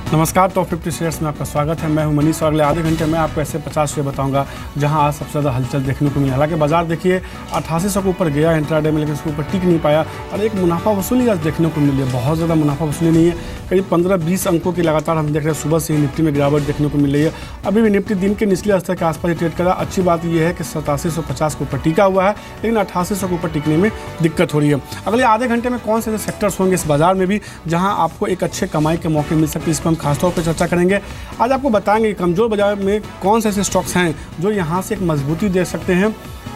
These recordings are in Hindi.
नमस्कार। टॉप 50 शेयर्स में आपका स्वागत है। मैं हूं मनीष और अगले आधे घंटे में आपको ऐसे 50 शेयर बताऊंगा जहां आज सबसे ज़्यादा हलचल देखने को मिली। हालांकि बाजार देखिए 8800 के ऊपर गया इंट्राडे में, लेकिन उसके ऊपर टिक नहीं पाया और एक मुनाफा वसूली आज देखने को मिली है। बहुत ज़्यादा मुनाफा वसूली नहीं है, करीब 15-20 अंकों की लगातार हम देख रहे हैं। सुबह से ही निफ्टी में गिरावट देखने को मिल रही है। अभी भी निफ्टी दिन के निचले स्तर के आसपास ट्रेड करा। अच्छी बात यह है कि 8750 के ऊपर टिका हुआ है, लेकिन 8800 के ऊपर टिकने में दिक्कत हो रही है। अगले आधे घंटे में कौन से सेक्टर्स होंगे इस बाजार में भी जहां आपको एक अच्छे कमाई के मौके मिल सकते हैं, इस पर हम खासतौर पर चर्चा करेंगे। आज आपको बताएंगे कमजोर बाजार में कौन से ऐसे स्टॉक्स हैं जो यहां से एक मजबूती दे सकते हैं।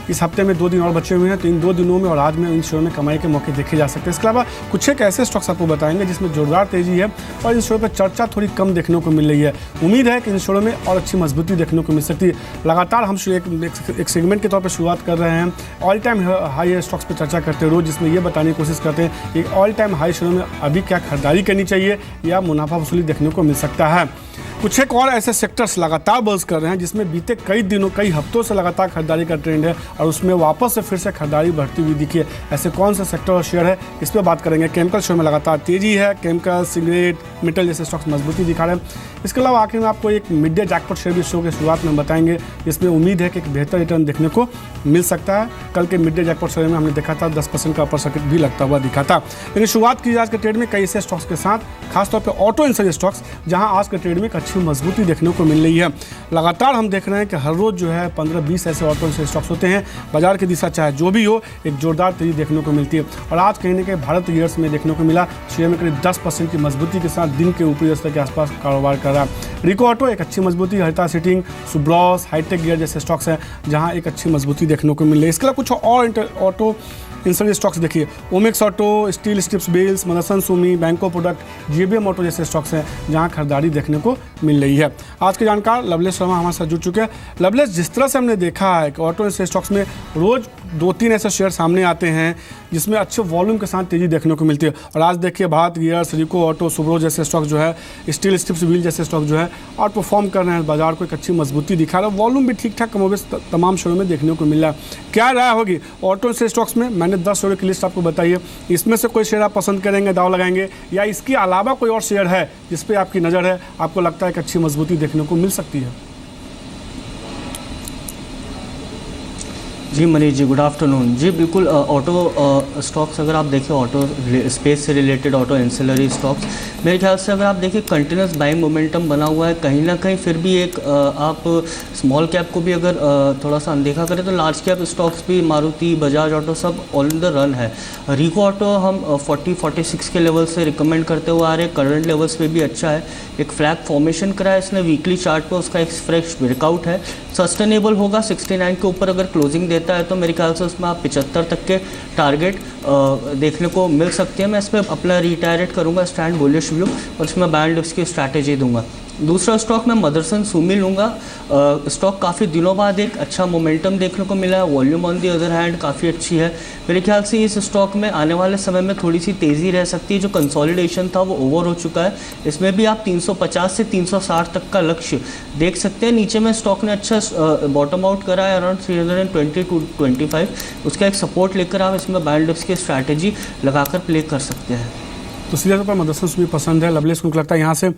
इस हफ्ते में 2 दिन और बचे हुए हैं, तो इन 2 दिनों में और आज में इन शेयरों में कमाई के मौके देखे जा सकते हैं। इसके अलावा कुछ एक ऐसे स्टॉक्स आपको बताएंगे जिसमें जोरदार तेजी है और इन शेयरों पर चर्चा थोड़ी कम देखने को मिल रही है। उम्मीद है कि इन शेयरों में और अच्छी मजबूती देखने को मिल सकती है। लगातार हम एक सेगमेंट के तौर पर शुरुआत कर रहे हैं। ऑल टाइम हाई स्टॉक्स पर चर्चा करते हैं रोज, जिसमें ये बताने की कोशिश करते हैं कि ऑल टाइम हाई शेयरों में अभी क्या खरीदारी करनी चाहिए या मुनाफा वसूली देखने को मिल सकता है। कुछ एक और ऐसे सेक्टर्स लगातार बज़ कर रहे हैं जिसमें बीते कई हफ्तों से लगातार खरीदारी का ट्रेंड है और उसमें वापस से फिर से खरीदारी बढ़ती हुई दिखी है। ऐसे कौन से सेक्टर और शेयर है, इस पर बात करेंगे। केमिकल शेयर में लगातार तेजी है। केमिकल, सिगरेट, मेटल जैसे स्टॉक्स मजबूती दिखा रहे हैं। इसके अलावा आखिर में आपको एक मिड डे जैकपॉट शेयर भी शो के शुरुआत में बताएंगे, जिसमें उम्मीद है कि एक बेहतर रिटर्न देखने को मिल सकता है। कल के मिड डे जैकपॉट शेयर में हमने देखा था 10% का अपर सर्किट भी लगता हुआ दिखा था। लेकिन शुरुआत की आज के ट्रेड में कई ऐसे स्टॉक्स के साथ, खासतौर पर ऑटो इंडस्ट्री स्टॉक्स, जहां आज के ट्रेड में एक अच्छी मजबूती देखने को मिल रही है। लगातार हम देख रहे हैं कि हर रोज जो है 15-20 ऐसे ऑटो इंडस्ट्री स्टॉक्स होते हैं। बाजार की दिशा चाहे जो भी हो, एक जोरदार तेजी देखने को मिलती है और आज कहीं ना कहीं भारत गियर्स में देखने को मिला। शेयर में करीब 10% की मजबूती के साथ दिन के ऊपरी स्तर के आसपास कारोबार कर रहा है। रिको ऑटो एक अच्छी मजबूती, हरिता सीटिंग, सुब्रॉस, हाईटेक गियर जैसे स्टॉक्स हैं जहां एक अच्छी मजबूती देखने को मिल रही है। इसके अलावा कुछ और ऑटो इंडस्ट्री स्टॉक्स देखिए, Omax auto, steel strips wheels, Motherson Sumi, Banco product, JBM auto जैसे स्टॉक्स हैं जहां खरीदारी देखने को मिल रही है। आज के जानकार लवलेश शर्मा हमारे साथ जुड़ चुके हैं। लवलेश, जिस तरह से हमने देखा है कि ऑटो इंडस्ट्री स्टॉक्स में रोज 2-3 ऐसे शेयर सामने आते हैं जिसमें अच्छे वॉल्यूम के साथ तेजी देखने को मिलती है, और आज देखिए भारत गियर्स, रिको ऑटो, सुब्रो जैसे स्टॉक जो है, स्टील स्ट्रिप्स व्हील जैसे स्टॉक जो है आउट परफॉर्म कर रहे हैं। बाजार को एक अच्छी मजबूती दिखा रहा है। वॉल्यूम भी ठीक ठाक कमोबेश तमाम शेयरों में देखने को मिल रहा है। क्या राय होगी ऑटो इंडस्ट्री स्टॉक्स में? मैंने 10 शेयरों की लिस्ट आपको बताई है, इसमें से कोई शेयर आप पसंद करेंगे, दाव लगाएंगे, या इसके अलावा कोई और शेयर है जिस पर आपकी नज़र है, आपको लगता है कि अच्छी मजबूती देखने को मिल सकती है? जी मनीष जी, गुड आफ्टरनून। जी बिल्कुल, ऑटो स्टॉक्स अगर आप देखें, ऑटो स्पेस से रिलेटेड ऑटो एंसिलरी स्टॉक्स, मेरे ख्याल से अगर आप देखें कंटिन्यूस बाइंग मोमेंटम बना हुआ है कहीं ना कहीं। फिर भी एक आप स्मॉल कैप को भी अगर थोड़ा सा अनदेखा करें तो लार्ज कैप स्टॉक्स भी, मारुति, बजाज ऑटो, सब ऑन द रन है। रिको ऑटो हम 40-46 के लेवल से रिकमेंड करते हुए आ रहे हैं। करंट लेवल्स पे भी अच्छा है, एक फ्लैग फॉर्मेशन करा है इसने वीकली चार्ट पर, उसका एक फ्रेश ब्रेकआउट है, सस्टेनेबल होगा। 69 के ऊपर अगर क्लोजिंग देता है तो मेरे ख्याल से उसमें आप 75 तक के टारगेट देखने को मिल सकते हैं। मैं इस पर अपना रिटायरेट करूंगा स्टैंड बुलिश व्यू, और इसमें बैंड उसकी स्ट्रैटेजी दूंगा। दूसरा स्टॉक मैं मदरसन सुमी लूँगा। स्टॉक काफ़ी दिनों बाद एक अच्छा मोमेंटम देखने को मिला है। Volume on the other hand काफ़ी अच्छी है। मेरे ख्याल से इस स्टॉक में आने वाले समय में थोड़ी सी तेज़ी रह सकती है। जो कंसोलिडेशन था वो ओवर हो चुका है। इसमें भी आप 350 से 360 तक का लक्ष्य देख सकते हैं। नीचे में स्टॉक ने अच्छा बॉटम आउट करा है अराउंड 320 to 25। उसका एक सपोर्ट लेकर आप इसमें बाइंड डिप्स की स्ट्रैटेजी लगाकर प्ले कर सकते हैं। तो सीधे तौर पर मदरसन सुमी पसंद है। लवलेश को लगता है यहाँ से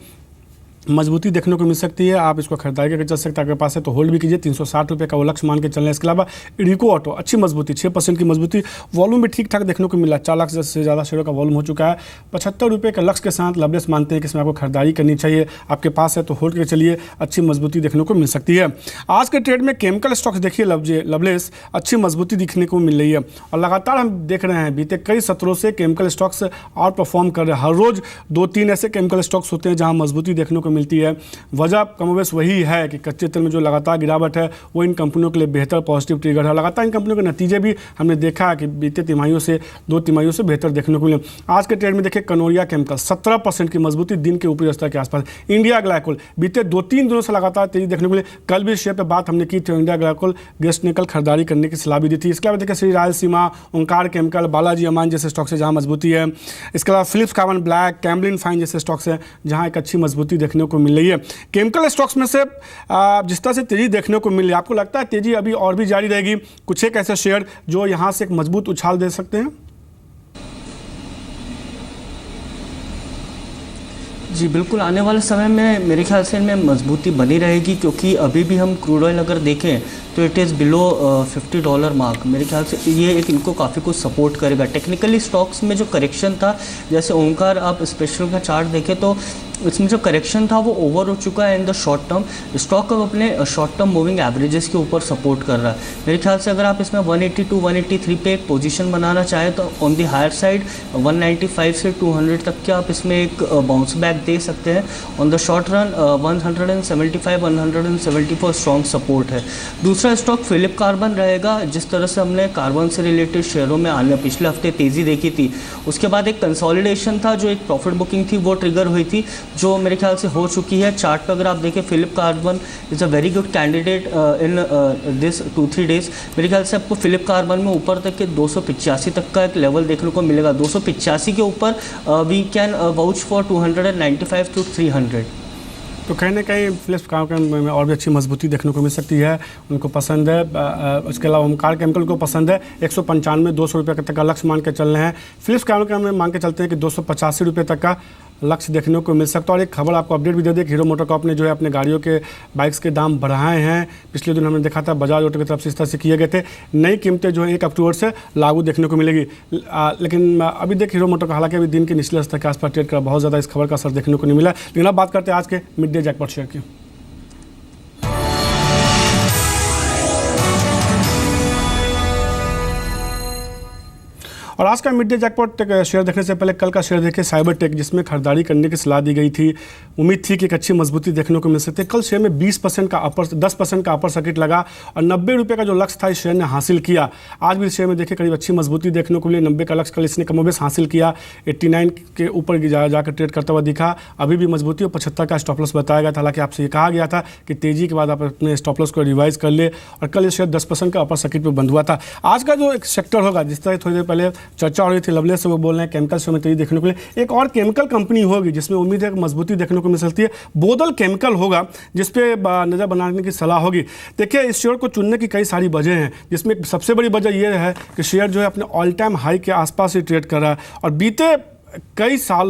मजबूती देखने को मिल सकती है, आप इसको खरीदारी करके चल सकते हैं। आपके पास है तो होल्ड भी कीजिए, 360 रुपये का वो लक्ष्य मान के चलना है। इसके अलावा रिको ऑटो अच्छी मजबूती, 6% की मजबूती, वॉल्यूम भी ठीक ठाक देखने को मिला। 4 लाख से ज़्यादा शेयरों का वॉल्यूम हो चुका है। 75 रुपये का लक्ष्य के साथ लवलेश मानते हैं कि इसमें आपको खरीदारी करनी चाहिए। आपके पास है तो होल्ड करके चलिए, अच्छी मजबूती देखने को मिल सकती है। आज के ट्रेड में केमिकल स्टॉक्स देखिए लवलेश, अच्छी मजबूती दिखने को मिल रही है और लगातार हम देख रहे हैं बीते कई सत्रों से केमिकल स्टॉक्स आउट परफॉर्म कर रहे हैं। हर रोज 2-3 ऐसे केमिकल स्टॉक्स होते हैं जहाँ मजबूती देखने को मिलती है। वजह कमोबेश वही है कि कच्चे तेल में जो लगातार गिरावट है वो इन कंपनियों के लिए बेहतर पॉजिटिव ट्रिगर है। लगातार इन कंपनियों के नतीजे भी हमने देखा है कि बीते तिमाहियों से 2 तिमाहियों से बेहतर देखने को मिले। आज के ट्रेड में देखिए कनोरिया केमिकल 17% की मजबूती, दिन के ऊपरी स्तर के आसपास। इंडिया ग्लाइकोल बीते 2-3 दिनों से लगातार तेजी देखने को मिली। कल भी शेयर पर बात हमने की थी, इंडिया ग्लाइकोल गेस्ट ने कल खरीदारी करने की सलाह भी दी थी। इसके अलावा देखिए श्री रायलसीमा, ओंकार केमिकल, बालाजी अमान जैसे स्टॉक्स है जहाँ मजबूती है। इसके अलावा फिलिप्स कार्बन ब्लैक, कैम्बलिन फाइन जैसे स्टॉक्स हैं जहाँ एक अच्छी मजबूती देखने को मिल रही है। केमिकल स्टॉक्स में से जिस तरह से तेजी देखने को मिल रही है, आपको लगता है तेजी अभी और भी जारी रहेगी? कुछ एक ऐसे शेयर जो यहां से एक मजबूत उछाल दे सकते हैं? जी बिल्कुल, आने वाले समय में मेरे ख्याल से इनमें मजबूती बनी रहेगी, क्योंकि अभी भी हम क्रूड ऑयल अगर देखें तो इट इज़ बिलो $50 मार्क। मेरे ख्याल से ये एक इनको काफ़ी कुछ सपोर्ट करेगा। टेक्निकली स्टॉक्स में जो करेक्शन था, जैसे ओंकार आप स्पेशल का चार्ट देखें तो इसमें जो करेक्शन था वो ओवर हो चुका है in the short term. Stock अब अपने शॉर्ट टर्म मूविंग एवरेजेस के ऊपर सपोर्ट कर रहा है। मेरे ख्याल से अगर आप इसमें 182 183 पे एक पोजीशन बनाना चाहें तो ऑन द हायर साइड 195 से 200 तक के आप इसमें एक बाउंस बैक दे सकते हैं। On the short run 175 174 strong support है। दूसरा स्टॉक फिलिप कार्बन रहेगा। जिस तरह से हमने कार्बन से रिलेटेड शेयरों में आने पिछले हफ्ते तेज़ी देखी थी, उसके बाद एक कंसोलिडेशन था, जो एक प्रॉफिट बुकिंग थी वो ट्रिगर हुई थी, जो मेरे ख्याल से हो चुकी है। चार्ट पे अगर आप देखें, Phillips carbon is a very good candidate in this 2-3 days. मेरे ख्याल से आपको फिलिप कार्बन में ऊपर तक के 285 तक का एक लेवल देखने को मिलेगा। 285 के ऊपर we can vouch for 295 to 300। तो कहीं ना कहीं फिलिप्स कार्बन में और भी अच्छी मजबूती देखने को मिल सकती है, उनको पसंद है। उसके अलावा ओमकार केमिकल को पसंद है। 195 200 रुपये तक का लक्ष्य मान के चल रहे हैं। फिलिप्स कार्बन में मान के चलते हैं कि 285 रुपये तक का लक्ष्य देखने को मिल सकता है। और एक खबर आपको अपडेट भी दे दें कि हीरो मोटोकॉर्प ने जो है अपने गाड़ियों के बाइक्स के दाम बढ़ाए हैं। पिछले दिन हमने देखा था बजाज ऑटो की तरफ से इस तरह से किए गए थे। नई कीमतें जो है 1 अक्टूबर से लागू देखने को मिलेगी। लेकिन अभी देख हीरो मोटो का हालांकि अभी दिन के निचले स्तर के आसपास ट्रेड कर बहुत ज़्यादा इस खबर का असर देखने को नहीं मिला। लेकिन अब बात करते हैं आज के मिड डे जैकपॉट शेयर की। और आज का मिड डे जैकपॉट शेयर देखने से पहले कल का शेयर देखिए साइबर टेक, जिसमें खरीदारी करने की सलाह दी गई थी। उम्मीद थी कि एक अच्छी मजबूती देखने को मिल सकती है। कल शेयर में 10% का अपर सर्किट लगा और 90 रुपये का जो लक्ष्य था इस शेयर ने हासिल किया। आज भी इस शेयर में देखिए करीब अच्छी मजबूती देखने को मिली। 90 का लक्ष्य कल इसने कमोबेश हासिल किया। 89 के ऊपर जाकर ट्रेड करता हुआ दिखा। अभी भी मजबूती और 75 का स्टॉप लॉस बताया गया था। हालांकि आपसे ये कहा गया था कि तेजी के बाद आप अपने स्टॉप लॉस को रिवाइज कर ले। और कल इस शेयर 10% का अपर सर्किट पर बंद हुआ था। आज का जो एक सेक्टर होगा, जिस तरह थोड़ी देर पहले चर्चा हो रही थी, लवलेस से वो बोल रहे हैं केमिकल से हमें तेजी देखने को मिले। एक और केमिकल कंपनी होगी जिसमें उम्मीद है कि मजबूती देखने को मिल सकती है। बोदल केमिकल होगा जिसपे नज़र बनाने की सलाह होगी। देखिए, इस शेयर को चुनने की कई सारी वजह हैं, जिसमें सबसे बड़ी वजह यह है कि शेयर जो है अपने ऑल टाइम हाई के आसपास ही ट्रेड कर रहा है और बीते कई साल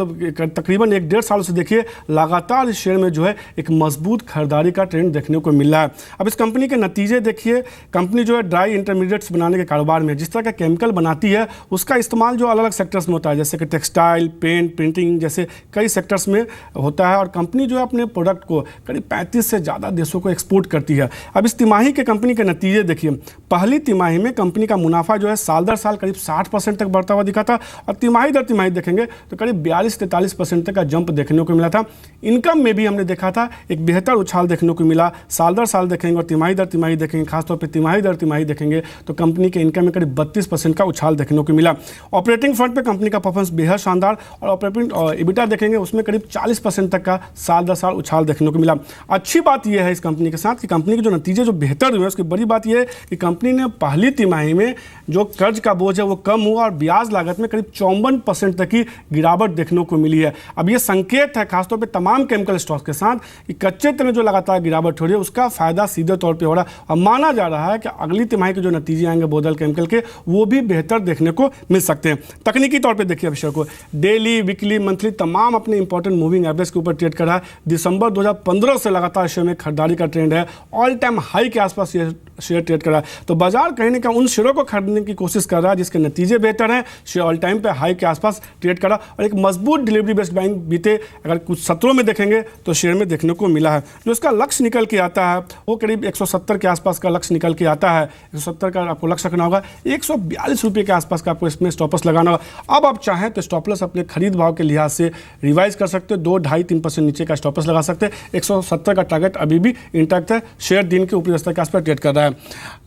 तकरीबन 1-1.5 सालों से देखिए लगातार इस शेयर में जो है एक मजबूत खरीदारी का ट्रेंड देखने को मिल रहा है। अब इस कंपनी के नतीजे देखिए। कंपनी जो है ड्राई इंटरमीडिएट्स बनाने के कारोबार में, जिस तरह का केमिकल बनाती है उसका इस्तेमाल जो अलग अलग सेक्टर्स में होता है, जैसे कि टेक्सटाइल, पेंट, प्रिंटिंग जैसे कई सेक्टर्स में होता है। और कंपनी जो है अपने प्रोडक्ट को करीब 35 से ज़्यादा देशों को एक्सपोर्ट करती है। अब इस तिमाही के कंपनी के नतीजे देखिए। पहली तिमाही में कंपनी का मुनाफा जो है साल दर साल करीब 60% तक बढ़ता हुआ दिखा था और तिमाही दर तिमाही देखेंगे तो करीब 42-43% तक का जंप देखने को मिला था। इनकम में भी हमने देखा था एक बेहतर उछाल देखने को मिला। साल दर साल देखेंगे और तिमाही दर तिमाही देखेंगे, खासतौर पे तिमाही दर तिमाही देखेंगे तो कंपनी के इनकम में करीब 32% का उछाल देखने को मिला। ऑपरेटिंग फ्रंट पे कंपनी का परफॉर्मेंस बेहद शानदार और ऑपरेटिंग EBITDA देखेंगे उसमें करीब 40% तक का साल दर साल उछाल देखने को मिला। अच्छी बात यह है इस कंपनी के साथ कि कंपनी के जो नतीजे जो बेहतर हुए, उसकी बड़ी बात यह है कि कंपनी ने पहली तिमाही में जो कर्ज का बोझ है वो कम हुआ और ब्याज लागत में करीब 54% तक की गिरावट देखने को मिली है। अब ये संकेत है खासतौर पे तमाम केमिकल स्टॉक्स के साथ कि कच्चे तेल में जो लगातार गिरावट हो रही है उसका फायदा सीधे तौर पे हो रहा है और माना जा रहा है कि अगली तिमाही के जो नतीजे आएंगे बोदल केमिकल के वो भी बेहतर देखने को मिल सकते हैं। तकनीकी तौर पे देखिए शेयर को डेली, वीकली, मंथली तमाम अपने इंपॉर्टेंट मूविंग एवरेज के ऊपर ट्रेड कर रहा है। दिसंबर 2015 से लगातार शेयर में खरीदारी का ट्रेंड है। ऑल टाइम हाई के आसपास ये शेयर ट्रेड कर रहा है। तो बाजार कहीं ना कहीं उन शेयरों को खरीदने की कोशिश कर रहा है जिसके नतीजे बेहतर हैं। शेयर ऑल टाइम पे हाई के आसपास ट्रेड कर रहा है और एक मजबूत डिलीवरी बेस्ड बाइंग बीते अगर कुछ सत्रों में देखेंगे तो शेयर में देखने को मिला है। जो इसका लक्ष्य निकल के आता है वो करीब 170 के आसपास का लक्ष्य निकल के आता है। 170 का आपको लक्ष्य रखना होगा। 142 रुपये के आसपास का आपको इसमें स्टॉपलॉस लगाना होगा। अब आप चाहें तो स्टॉपलॉस अपने खरीद भाव के लिहाज से रिवाइज कर सकते हो। 2-2.5-3% नीचे का स्टॉपलॉस लगा सकते हैं। 170 का टारगेट अभी भी इंटैक्ट है। शेयर दिन के ऊपरी स्तर के आसपास ट्रेड कर रहा है।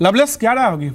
लवलेस क्या रहा होगी?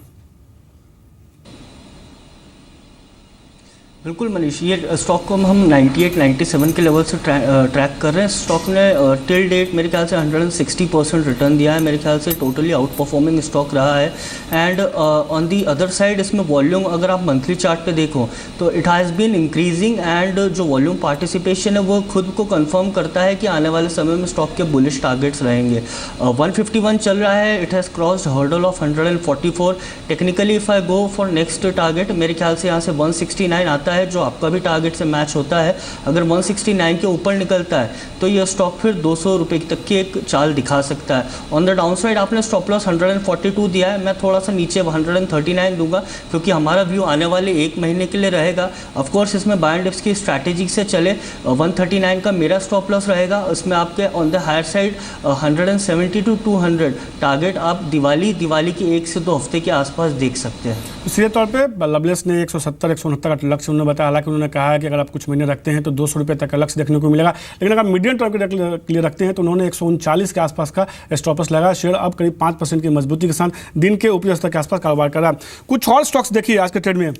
बिल्कुल मनीष, ये स्टॉक को हम 98-97 के लेवल से ट्रैक कर रहे हैं। स्टॉक ने टिल डेट मेरे ख्याल से 160% रिटर्न दिया है। मेरे ख्याल से टोटली आउट परफॉर्मिंग स्टॉक रहा है। And on the other side इसमें वॉल्यूम अगर आप मंथली चार्ट पे देखो तो it has been increasing and जो वॉल्यूम पार्टिसिपेशन है वो खुद को कंफर्म करता है कि आने वाले समय में स्टॉक के बुलिश टारगेट्स रहेंगे। 151 चल रहा है। It has crossed hurdle of 144। Technically if I go for next target मेरे ख्याल से यहाँ से 169 आता होता है जो आपका भी टारगेट से मैच होता है। अगर 169 के ऊपर निकलता है तो ये स्टॉक फिर 200 रुपये तक की एक चाल दिखा सकता है। ऑन द डाउन साइड आपने स्टॉप लॉस 142 दिया है, मैं थोड़ा सा नीचे 139 दूंगा क्योंकि हमारा व्यू आने वाले एक महीने के लिए रहेगा। ऑफकोर्स इसमें बाय एंड डिप्स की स्ट्रैटेजी से चले 139 का मेरा स्टॉप लॉस रहेगा। उसमें आपके on the higher side 170 to 200 target आप दिवाली के 1 से 2 हफ्ते के आसपास देख सकते हैं। सीधे तौर पे लवलेस ने 170-169 का लक्ष्य उन्होंने बताया। हालांकि उन्होंने कहा है कि अगर आप कुछ महीने रखते हैं तो 200 रुपये तक का लक्ष्य देखने को मिलेगा, लेकिन अगर मीडियम टर्म के लिए रखते हैं तो उन्होंने 139 के आसपास का स्टॉप लॉस लगाया। शेयर अब करीब 5% की मजबूती के साथ दिन के ऊपरी स्तर के आसपास कारोबार कर रहा है। कुछ और स्टॉक्स देखिए आज के ट्रेड में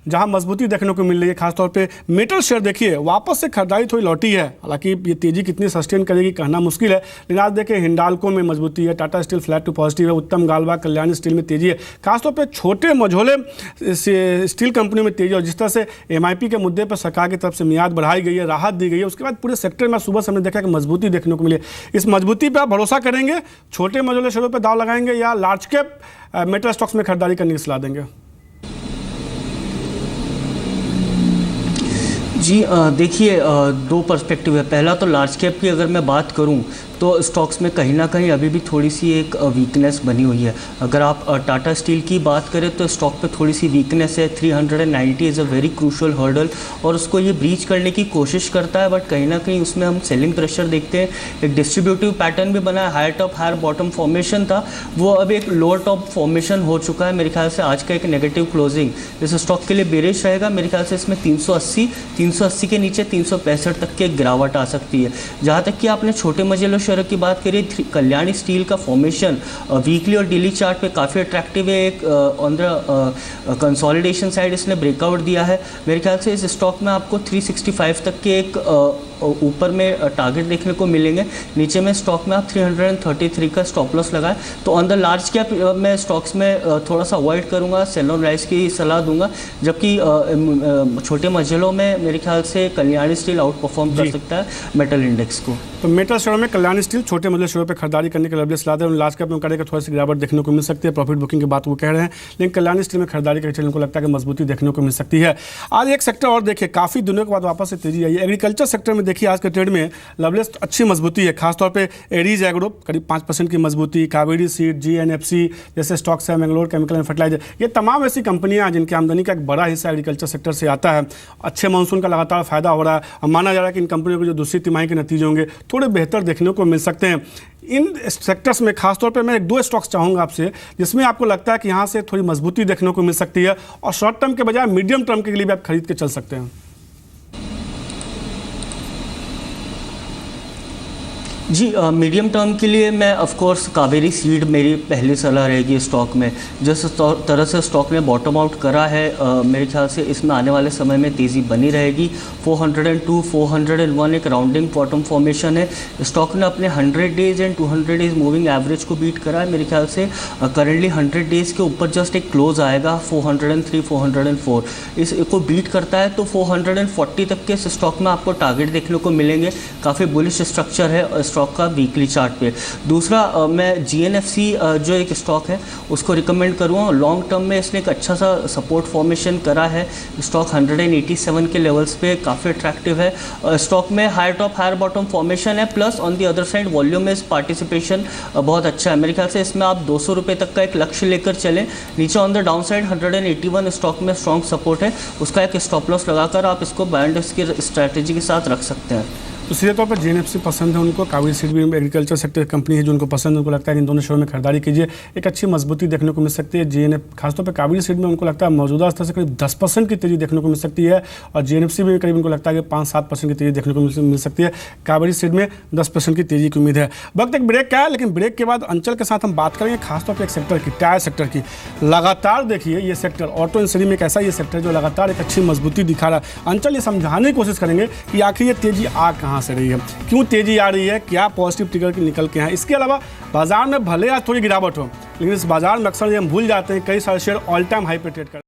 जहां मजबूती देखने को मिल रही है, खासतौर पे मेटल शेयर देखिए वापस से खरीदारी थोड़ी लौटी है। हालांकि ये तेजी कितनी सस्टेन करेगी कहना मुश्किल है, लेकिन आज देखिए हिंडाल्को में मजबूती है, Tata steel flat to positive है, उत्तम गालवा कल्याणी स्टील में तेजी है, खासतौर पे छोटे मझोले स्टील कंपनी में तेजी। और जिस तरह से MIP के मुद्दे पर सरकार की तरफ से मियाद बढ़ाई गई है, राहत दी गई है, उसके बाद पूरे सेक्टर में सुबह से हमने देखा कि मजबूती देखने को मिली है। इस मजबूती पर आप भरोसा करेंगे, छोटे मझोले शेयरों पर दाव लगाएंगे या लार्ज कैप मेटल स्टॉक्स में खरीदारी करने की सलाह देंगे? जी देखिए, दो पर्सपेक्टिव है। पहला तो लार्ज कैप की अगर मैं बात करूं तो स्टॉक्स में कहीं ना कहीं अभी भी थोड़ी सी एक वीकनेस बनी हुई है। अगर आप टाटा स्टील की बात करें तो स्टॉक पे थोड़ी सी वीकनेस है। 390 is a very crucial hurdle और उसको ये ब्रीच करने की कोशिश करता है, बट कहीं ना कहीं उसमें हम सेलिंग प्रेशर देखते हैं। एक डिस्ट्रीब्यूटिव पैटर्न भी बना है, higher top higher bottom formation था, वो अब एक लोअर टॉप फॉर्मेशन हो चुका है। मेरे ख्याल से आज का एक नेगेटिव क्लोजिंग इस स्टॉक के लिए बेरिश रहेगा। मेरे ख्याल से इसमें 380 के नीचे 365 तक के गिरावट आ सकती है। जहाँ तक कि आपने छोटे मझोले शेयर की बात करिए, कल्याणी स्टील का फॉर्मेशन वीकली और डेली चार्ट पे काफ़ी अट्रैक्टिव है। एक ऑन द कंसोलिडेशन साइड इसने ब्रेकआउट दिया है। मेरे ख्याल से इस स्टॉक में आपको 365 तक के एक ऊपर में टारगेट देखने को मिलेंगे। नीचे में स्टॉक में आप 333 का स्टॉप लॉस लगाएं। तो ऑन द लार्ज कैप मैं स्टॉक्स में थोड़ा सा अवॉइड करूंगा, सेल ऑन राइज की सलाह दूंगा, जबकि छोटे मझोलों में मेरे ख्याल से कल्याणी स्टील आउट परफॉर्म कर सकता है मेटल इंडेक्स को। तो मेटल शेयरों में कल्याणी स्टील छोटे मझोले शेयरों पर खरीदारी करने के लिए सलाह है। लार्ज कैप में करेगा थोड़ी सी गिरावट देखने को मिल सकती है, प्रॉफिट बुकिंग की बात वो कह रहे हैं, लेकिन कल्याणी स्टील में खरीदारी करके उनको लगता है कि मजबूती देखने को मिल सकती है। आज एक सेक्टर और देखिए, काफ़ी दिनों के बाद वापस से तेजी आई है। एग्रीकल्चर सेक्टर में देखिए आज के ट्रेड में लवलेस अच्छी मजबूती है, खासतौर पे एरीज एग्रो करीब 5% की मजबूती, कावेरी सीड, GNFC जैसे स्टॉक्स है, मैंगलोर केमिकल एंड फर्टिलाइजर, ये तमाम ऐसी कंपनियां हैं जिनकी आमदनी का एक बड़ा हिस्सा एग्रीकल्चर सेक्टर से आता है। अच्छे मानसून का लगातार फायदा हो रहा है और माना जा रहा है कि इन कंपनियों के जो दूसरी तिमाही के नतीजे होंगे थोड़े बेहतर देखने को मिल सकते हैं। इन सेक्टर्स में खासतौर पे मैं 1-2 स्टॉक्स चाहूँगा आपसे जिसमें आपको लगता है कि यहाँ से थोड़ी मजबूती देखने को मिल सकती है और शॉर्ट टर्म के बजाय मीडियम टर्म के लिए भी आप खरीद के चल सकते हैं। जी मीडियम टर्म के लिए मैं ऑफ कोर्स कावेरी सीड मेरी पहली सलाह रहेगी स्टॉक में। जिस तरह से स्टॉक ने बॉटम आउट करा है, मेरे ख्याल से इसमें आने वाले समय में तेज़ी बनी रहेगी। 402 401 एक राउंडिंग बॉटम फॉर्मेशन है। स्टॉक ने अपने 100 days and 200 days moving average को बीट करा है। मेरे ख्याल से करंटली 100 डेज़ के ऊपर जस्ट एक क्लोज आएगा 403 404, इसको बीट करता है तो 440 तक के स्टॉक में आपको टारगेट देखने को मिलेंगे। काफ़ी बुलिश स्ट्रक्चर है स्टॉक का वीकली चार्ट पे। दूसरा मैं GNFC जो एक स्टॉक है उसको रिकमेंड करूँगा। लॉन्ग टर्म में इसने एक अच्छा सा सपोर्ट फॉर्मेशन करा है। स्टॉक 187 के लेवल्स पे काफ़ी अट्रैक्टिव है। स्टॉक में higher top higher bottom formation है, plus on the other side volume में पार्टिसिपेशन बहुत अच्छा है। मेरे ख्याल से इसमें आप 200 रुपये तक का एक लक्ष्य लेकर चलें। नीचे on the down side 181 stock में स्ट्रॉन्ग सपोर्ट है, उसका एक स्टॉप लॉस लगाकर आप इसको बाय एंड डिप्स की स्ट्रैटेजी के साथ रख सकते हैं। तो सीधे तौर पर GNFC पसंद है उनको, कावेरी सीड भी एग्रीकल्चर सेक्टर कंपनी है जो उनको पसंद है, उनको लगता है कि इन दोनों शेयरों में खरीदारी कीजिए, एक अच्छी मजबूती देखने को मिल सकती है। GNF खासतौर पर कावेरी सीड में उनको लगता है मौजूदा स्तर से करीब 10% की तेजी देखने को मिल सकती है और GNFC में करीब उनको लगता है कि 5-7% की तेजी देखने को मिल सकती है। कावेरी सीड में 10% की तेजी की उम्मीद है। वक्त एक ब्रेक का है, लेकिन ब्रेक के बाद अंचल के साथ हम बात करेंगे खासतौर पर एक सेक्टर की, टायर सेक्टर की। लगातार देखिए ये सेक्टर ऑटो इंडस्ट्री में एक ऐसा ये सेक्टर जो लगातार एक अच्छी मजबूती दिखा रहा है। अंचल ये समझाने की कोशिश करेंगे कि आखिर ये तेजी आ कहाँ से रही है, क्यों तेजी आ रही है, क्या पॉजिटिव ट्रिगर की निकल के हैं। इसके अलावा बाजार में भले आज थोड़ी गिरावट हो, लेकिन इस बाजार में अक्सर हम भूल जाते हैं कई सारे शेयर ऑल टाइम हाई पे ट्रेड कर